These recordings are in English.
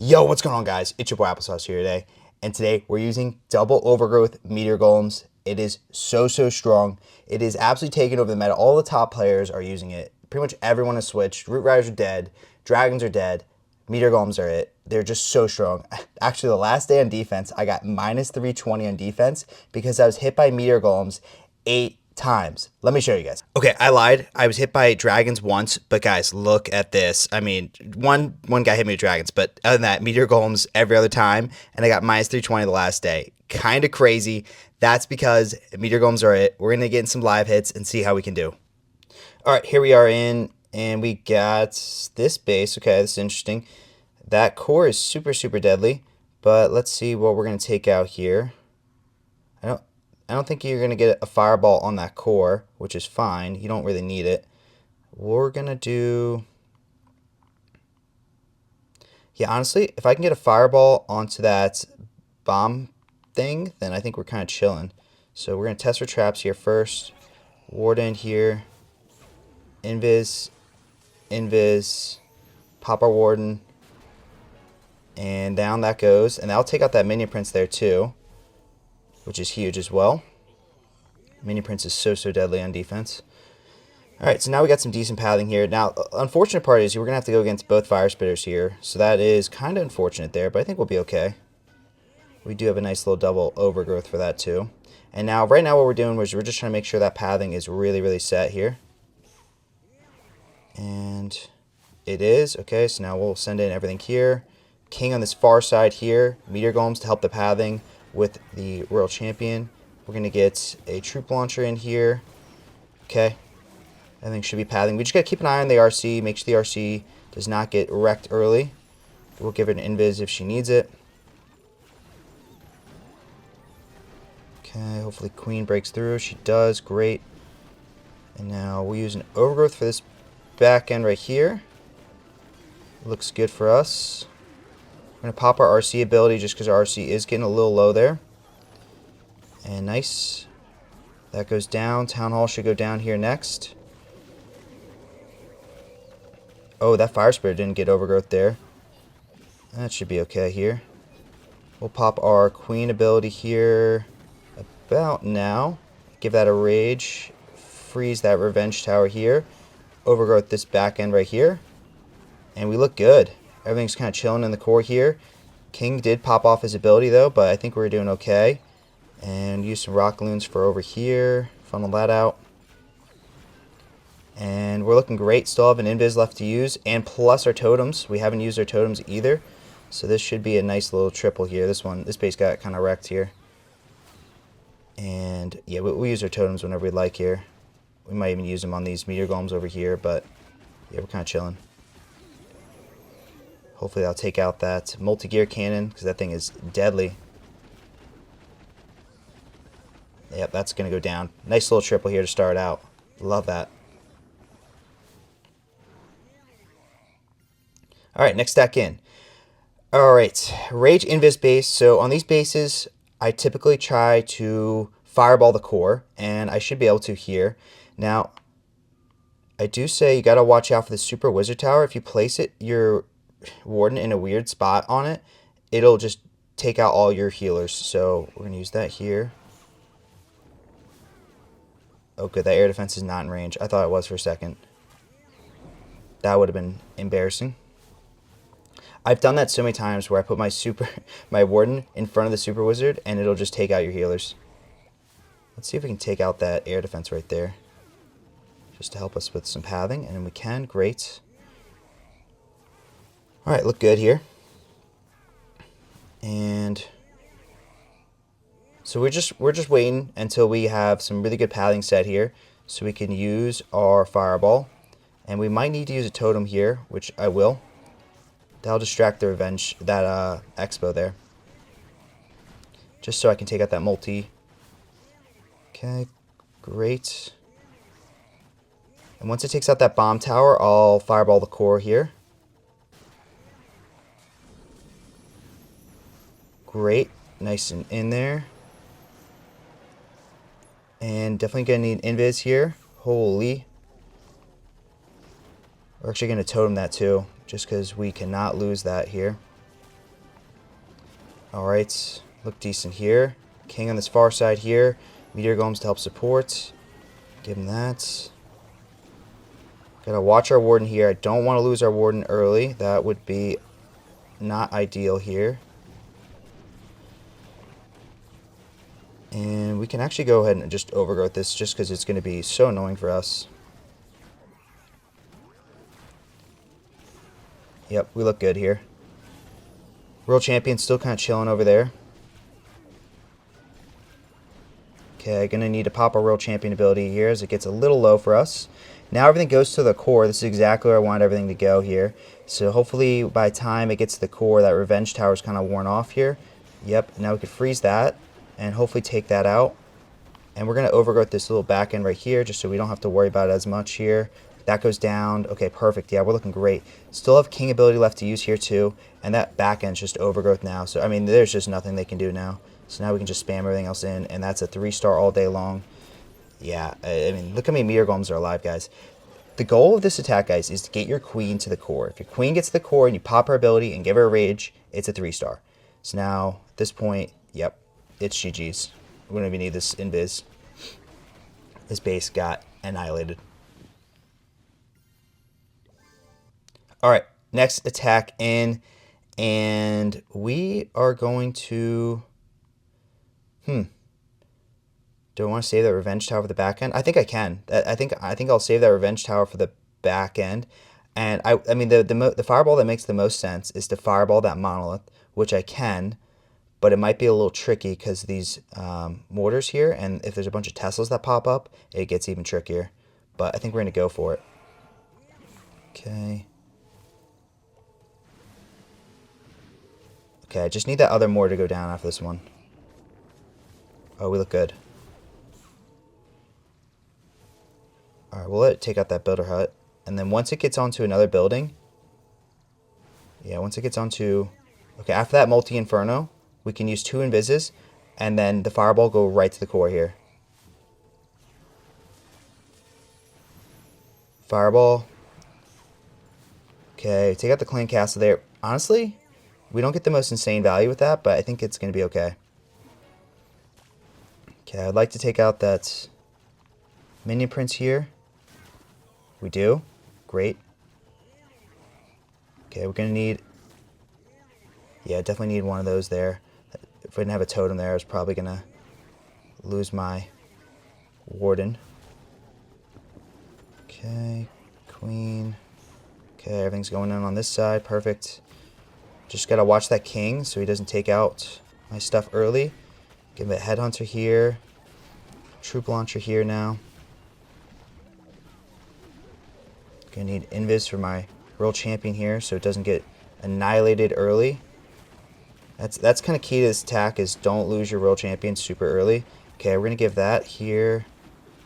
Yo, what's going on, guys? It's your boy Applesauce here today, and today we're using double overgrowth Meteor Golems. It is so strong. It is absolutely taking over the meta. All the top players are using it. Pretty much everyone has switched. Root Riders are dead. Dragons are dead. Meteor Golems are it. They're just so strong. Actually, the last day on defense, I got minus 320 on defense because I was hit by Meteor Golems 8 times. Let me show you guys. Okay, I lied. I was hit by dragons once, but guys, look at this. I mean, one guy hit me with dragons, but other than that, Meteor Golems every other time, and I got minus 320 the last day. Kind of crazy. That's because Meteor Golems are it. We're going to get in some live hits and see how we can do. All right, here we are in, and we got this base. Okay, this is interesting. That core is super deadly, but let's see what we're going to take out here. I don't think you're going to get a fireball on that core, which is fine. You don't really need it. We're going to do... Yeah, honestly, if I can get a fireball onto that bomb thing, then I think we're kind of chilling. So we're going to test for traps here first. Warden here. Invis. Pop our Warden. And down that goes. And that'll take out that Minion Prince there too, which is huge as well. Minion Prince is so deadly on defense. Alright, so now we got some decent pathing here. Now, unfortunate part is we're going to have to go against both Fire Spitters here. So that is kind of unfortunate there, but I think we'll be okay. We do have a nice little double overgrowth for that too. And now, right now what we're doing is we're just trying to make sure that pathing is really set here. And it is. Okay, so now we'll send in everything here. King on this far side here. Meteor Golems to help the pathing with the Royal Champion. We're going to get a troop launcher in here. Okay. Everything should be pathing. We just got to keep an eye on the RC. Make sure the RC does not get wrecked early. We'll give her an invis if she needs it. Okay, hopefully Queen breaks through. She does. Great. And now we'll use an overgrowth for this back end right here. Looks good for us. We're going to pop our RC ability just because our RC is getting a little low there. And nice. That goes down. Town Hall should go down here next. Oh, that Fire Spirit didn't get overgrowth there. That should be okay here. We'll pop our Queen ability here about now. Give that a rage. Freeze that Revenge Tower here. Overgrowth this back end right here. And we look good. Everything's kind of chilling in the core here. King did pop off his ability though, but I think we're doing okay. And use some rock loons for over here. Funnel that out. And we're looking great. Still have an invis left to use. And plus our totems. We haven't used our totems either. So this should be a nice little triple here. This base got kind of wrecked here. And yeah, we'll use our totems whenever we like here. We might even use them on these Meteor Golems over here. But yeah, we're kind of chilling. Hopefully I'll take out that multi-gear cannon because that thing is deadly. Yep, that's going to go down. Nice little triple here to start out. Love that. Alright, next stack in. Alright, Rage Invis base. So on these bases, I typically try to fireball the core, and I should be able to here. Now, I do say you got to watch out for the Super Wizard Tower. If you place it, your Warden in a weird spot on it, it'll just take out all your healers. So we're going to use that here. Oh, good. That air defense is not in range. I thought it was for a second. That would have been embarrassing. I've done that so many times where I put my Warden in front of the Super Wizard, and it'll just take out your healers. Let's see if we can take out that air defense right there. Just to help us with some pathing, and we can. Great. Alright, look good here. And so we're just waiting until we have some really good pathing set here so we can use our fireball. And we might need to use a totem here, which I will. That'll distract the revenge, that expo there. Just so I can take out that multi. Okay, great. And once it takes out that bomb tower, I'll fireball the core here. Great, nice and in there. And definitely going to need invis here. Holy. We're actually going to totem that too, just because we cannot lose that here. Alright, look decent here. King on this far side here. Meteor Golems to help support. Give him that. Gotta watch our Warden here. I don't want to lose our Warden early. That would be not ideal here. And we can actually go ahead and just overgrowth this just because it's going to be so annoying for us. Yep, we look good here. World Champion still kind of chilling over there. Okay, gonna need to pop our World Champion ability here as it gets a little low for us. Now everything goes to the core. This is exactly where I want everything to go here. So hopefully by the time it gets to the core, that Revenge Tower is kind of worn off here. Yep, now we could freeze that and hopefully take that out. And we're going to overgrowth this little back end right here just so we don't have to worry about it as much here. That goes down. Okay, perfect. Yeah, we're looking great. Still have King ability left to use here too. And that back end's just overgrowth now. So, I mean, there's just nothing they can do now. So now we can just spam everything else in. And that's a 3-star all day long. Yeah, I mean, look how many Meteor Golems are alive, guys. The goal of this attack, guys, is to get your queen to the core. If your queen gets to the core and you pop her ability and give her a rage, it's a 3-star. So now, at this point, yep, it's GG's. We don't even need this invis. This base got annihilated. Alright, next attack in. And we are going to... Do I want to save that Revenge Tower for the back end? I think I can. I think I'll save that Revenge Tower for the back end. And I mean the fireball that makes the most sense is to fireball that monolith, which I can, but it might be a little tricky because these mortars here, and if there's a bunch of Teslas that pop up, it gets even trickier. But I think we're gonna go for it. Okay. Okay, I just need that other mortar to go down after this one. Oh, we look good. Alright, we'll let it take out that builder hut. And then once it gets onto another building... Yeah, once it gets onto... Okay, after that multi-inferno, we can use 2 invises. And then the fireball go right to the core here. Fireball. Okay, take out the clan castle there. Honestly, we don't get the most insane value with that, but I think it's going to be okay. Okay, I'd like to take out that minion prince here. We do. Great. Okay, we're going to need... Yeah, definitely need one of those there. If we didn't have a totem there, I was probably going to lose my warden. Okay, queen. Okay, everything's going in on this side. Perfect. Just got to watch that king so he doesn't take out my stuff early. Give him a headhunter here. Troop launcher here now. Gonna need invis for my world champion here so it doesn't get annihilated early. That's kind of key to this attack is don't lose your world champion super early. Okay, we're gonna give that here.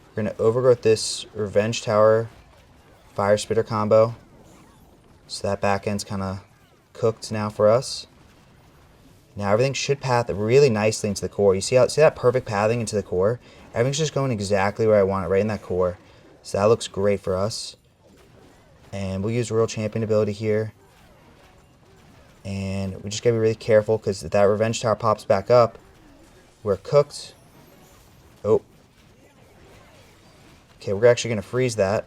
We're gonna overgrowth this Revenge Tower Fire Spitter combo. So that back end's kind of cooked now for us. Now everything should path really nicely into the core. You see that perfect pathing into the core? Everything's just going exactly where I want it, right in that core. So that looks great for us. And we'll use World Champion ability here. And we just gotta be really careful because if that Revenge Tower pops back up, we're cooked. Oh. Okay, we're actually gonna freeze that.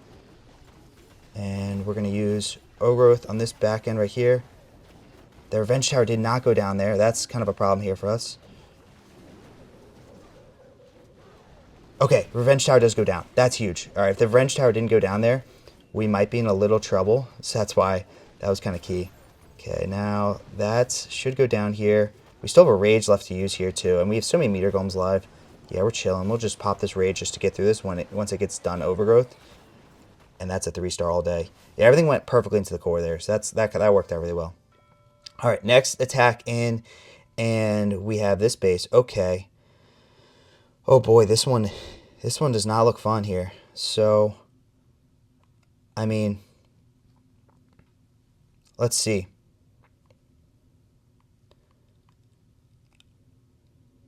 And we're gonna use Overgrowth on this back end right here. The Revenge Tower did not go down there. That's kind of a problem here for us. Okay, Revenge Tower does go down. That's huge. Alright, if the Revenge Tower didn't go down there, we might be in a little trouble. So that's why that was kind of key. Okay, now that should go down here. We still have a rage left to use here too. And we have so many Meteor Golems live. Yeah, we're chilling. We'll just pop this rage just to get through this once it gets done overgrowth. And that's a 3-star all day. Yeah, everything went perfectly into the core there. So that worked out really well. All right, next attack in. And we have this base. Okay. Oh boy, this one does not look fun here. So, I mean, let's see.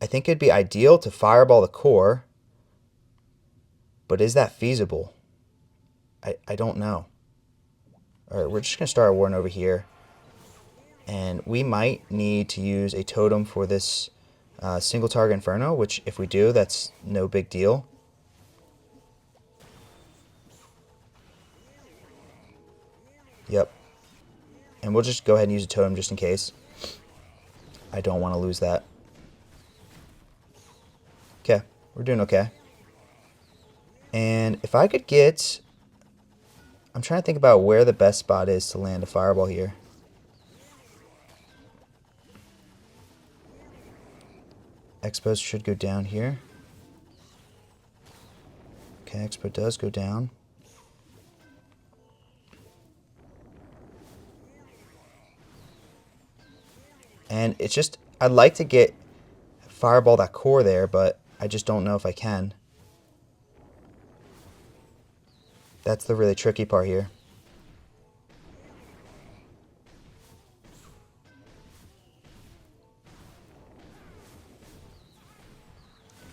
I think it'd be ideal to fireball the core, but is that feasible? I don't know. All right, we're just going to start a warden over here. And we might need to use a totem for this single target Inferno, which if we do, that's no big deal. Yep. And we'll just go ahead and use a totem just in case. I don't want to lose that. Okay, we're doing okay. And if I could get... I'm trying to think about where the best spot is to land a fireball here. Expo should go down here. Okay, Expo does go down. And it's just, I'd like to get fireball that core there, but I just don't know if I can. That's the really tricky part here.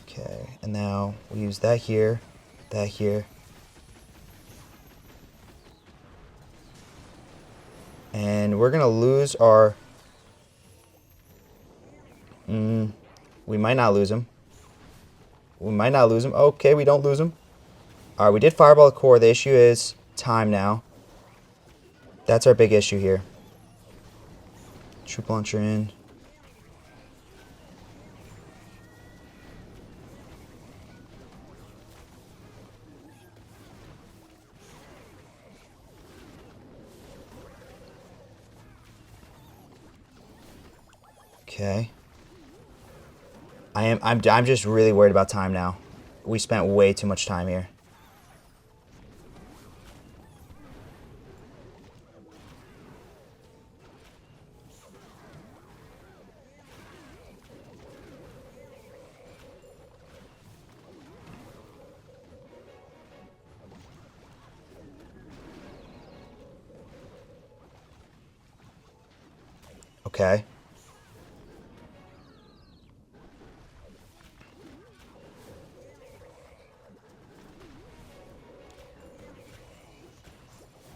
Okay, and now we use that here, that here. And we're going to lose our... we might not lose him. We might not lose him. Okay, we don't lose him. Alright, we did fireball the core. The issue is time now. That's our big issue here. Troop launcher in. Okay. I'm just really worried about time now. We spent way too much time here. Okay.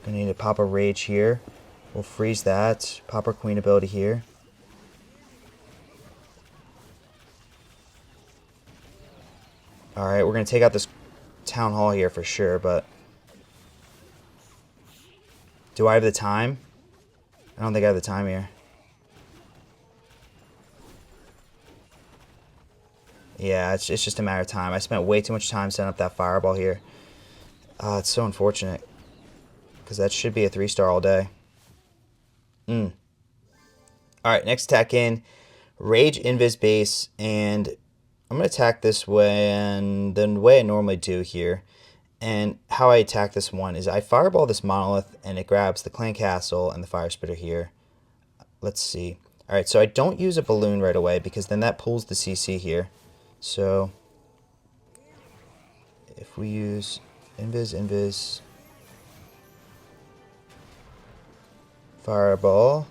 Gonna need to pop a rage here. We'll freeze that. Pop our queen ability here. Alright, we're gonna take out this town hall here for sure, but... do I have the time? I don't think I have the time here. Yeah, it's just a matter of time. I spent way too much time setting up that fireball here. It's so unfortunate. Because that should be a 3-star all day. Alright, next attack in. Rage Invis base. And I'm going to attack this way and the way I normally do here. And how I attack this one is I fireball this monolith and it grabs the clan castle and the fire spitter here. Let's see. Alright, so I don't use a balloon right away because then that pulls the CC here. So if we use Invis, fireball.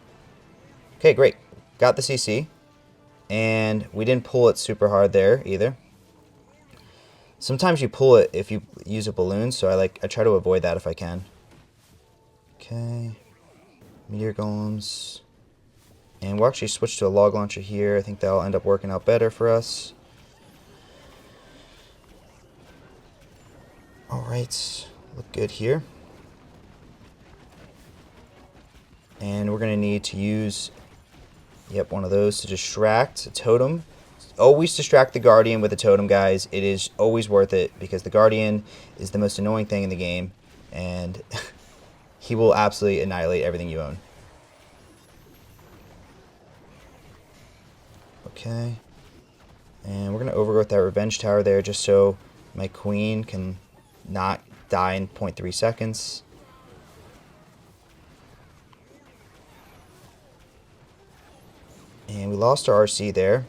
Okay, great. Got the CC. And we didn't pull it super hard there either. Sometimes you pull it if you use a balloon, so I try to avoid that if I can. Okay. Meteor Golems. And we'll actually switch to a log launcher here. I think that'll end up working out better for us. Alright. Look good here. And we're going to need to use, yep, one of those to distract a totem. Always distract the Guardian with a totem, guys. It is always worth it because the Guardian is the most annoying thing in the game. And he will absolutely annihilate everything you own. Okay. And we're going to overgrowth that Revenge Tower there just so my queen can not die in 0.3 seconds. And we lost our RC there.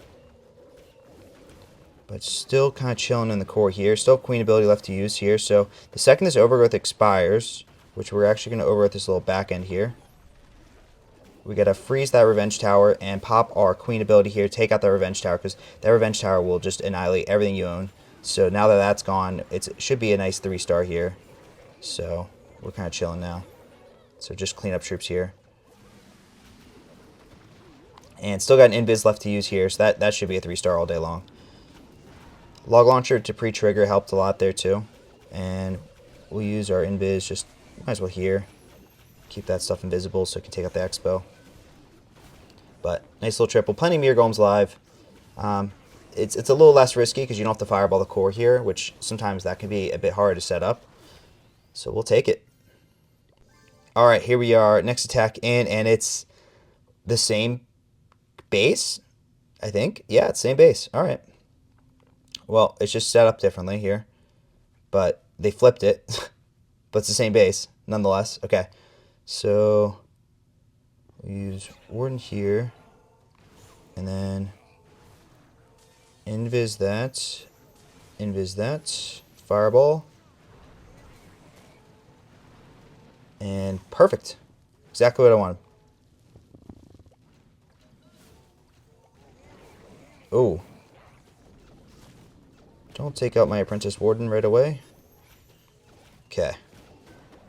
But still kind of chilling in the core here. Still queen ability left to use here. So the second this overgrowth expires, which we're actually going to overgrowth this little back end here, we got to freeze that Revenge Tower and pop our queen ability here. Take out that Revenge Tower because that Revenge Tower will just annihilate everything you own. So now that that's gone, it should be a nice 3-star here. So we're kind of chilling now. So just clean up troops here. And still got an invis left to use here, so that should be a 3-star all day long. Log launcher to pre-trigger helped a lot there too. And we'll use our invis just might as well here. Keep that stuff invisible so it can take out the expo. But nice little triple. Plenty of Meteor Golems live. It's a little less risky because you don't have to fireball the core here, which sometimes that can be a bit hard to set up. So we'll take it. All right, here we are. Next attack in, and it's the same base, I think. Yeah, it's the same base. All right. Well, it's just set up differently here, but they flipped it. But it's the same base, nonetheless. Okay, so we'll use Warden here, and then invis that, fireball, and perfect. Exactly what I wanted. Oh. Don't take out my Apprentice Warden right away. Okay.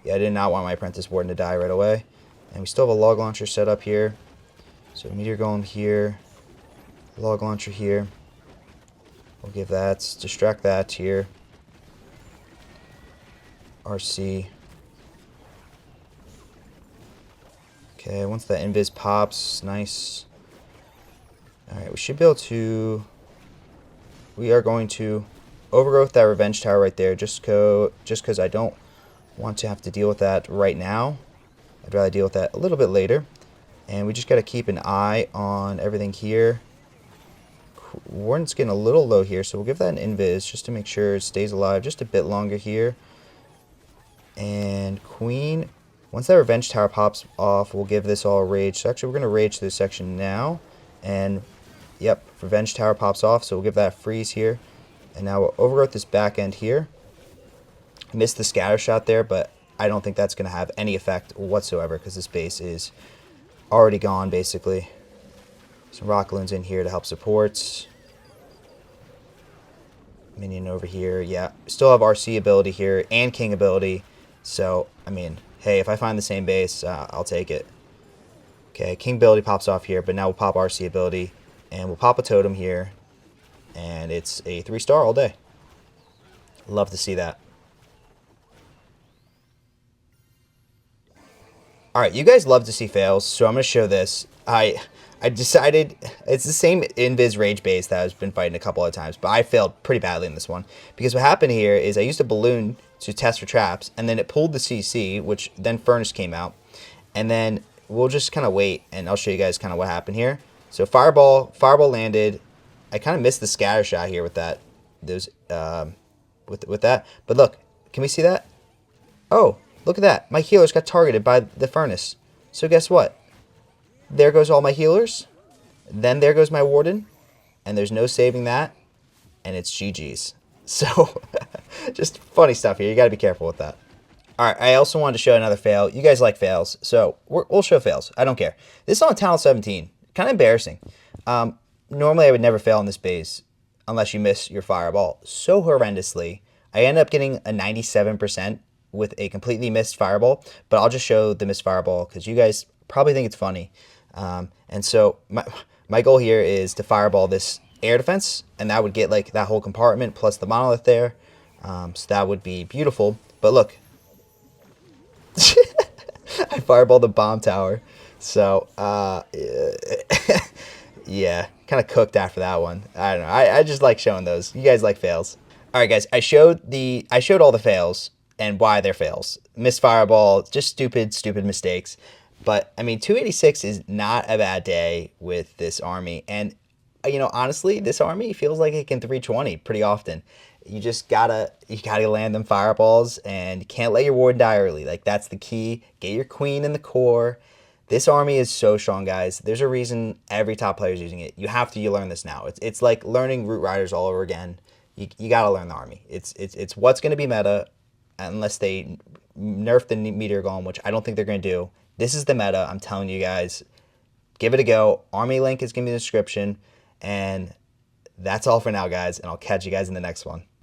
Yeah, I did not want my Apprentice Warden to die right away. And we still have a log launcher set up here. So Meteor Golem here. Log launcher here. We'll give that. Distract that here. RC. Okay, once that invis pops, nice. Alright, we should be able to... We are going to overgrowth that Revenge Tower right there, just because I don't want to have to deal with that right now. I'd rather deal with that a little bit later. And we just got to keep an eye on everything here. Warden's getting a little low here, so we'll give that an invis just to make sure it stays alive just a bit longer here. And Queen, once that Revenge Tower pops off, we'll give this all a rage. So actually, we're going to rage to this section now. And, yep, Revenge Tower pops off, so we'll give that a freeze here. And now we'll overgrowth this back end here. Missed the scatter shot there, but I don't think that's going to have any effect whatsoever because this base is already gone, basically. Some rock loons in here to help support. Minion over here. Yeah, still have RC ability here and King ability. So, I mean, hey, if I find the same base, I'll take it. Okay, King ability pops off here, but now we'll pop RC ability. And we'll pop a totem here. And it's a 3-star all day. Love to see that. Alright, you guys love to see fails, so I'm going to show this. I decided, it's the same invis rage base that I've been fighting a couple of times, but I failed pretty badly in this one. Because what happened here is I used a balloon to test for traps, and then it pulled the CC, which then Furnace came out. And then we'll just kind of wait, and I'll show you guys kind of what happened here. So Fireball landed. I kind of missed the scatter shot here with that. With that. But look, can we see that? Oh, look at that. My healers got targeted by the Furnace. So guess what? There goes all my healers. Then there goes my Warden. And there's no saving that. And it's GG's. So, just funny stuff here. You got to be careful with that. Alright, I also wanted to show another fail. You guys like fails. So, we'll show fails. I don't care. This is on Talent 17. Kind of embarrassing. Normally, I would never fail in this base unless you miss your fireball so horrendously. I ended up getting a 97% with a completely missed fireball, but I'll just show the missed fireball because you guys probably think it's funny. And so my goal here is to fireball this air defense, and that would get like that whole compartment plus the monolith there. So that would be beautiful. But look, I fireballed the bomb tower. So, yeah, kind of cooked after that one. I don't know. I just like showing those. You guys like fails. All right, guys. I showed all the fails and why they're fails. Missed fireball, just stupid mistakes. But I mean, 286 is not a bad day with this army. And you know, honestly, this army feels like it can 320 pretty often. You just gotta land them fireballs, and you can't let your Warden die early. Like, that's the key. Get your Queen in the core. This army is so strong, guys. There's a reason every top player is using it. You have to learn this now. It's like learning Root Riders all over again. You got to learn the army. It's what's going to be meta, unless they nerf the Meteor Golem, which I don't think they're going to do. This is the meta. I'm telling you guys. Give it a go. Army link is going to be in the description. And that's all for now, guys. And I'll catch you guys in the next one.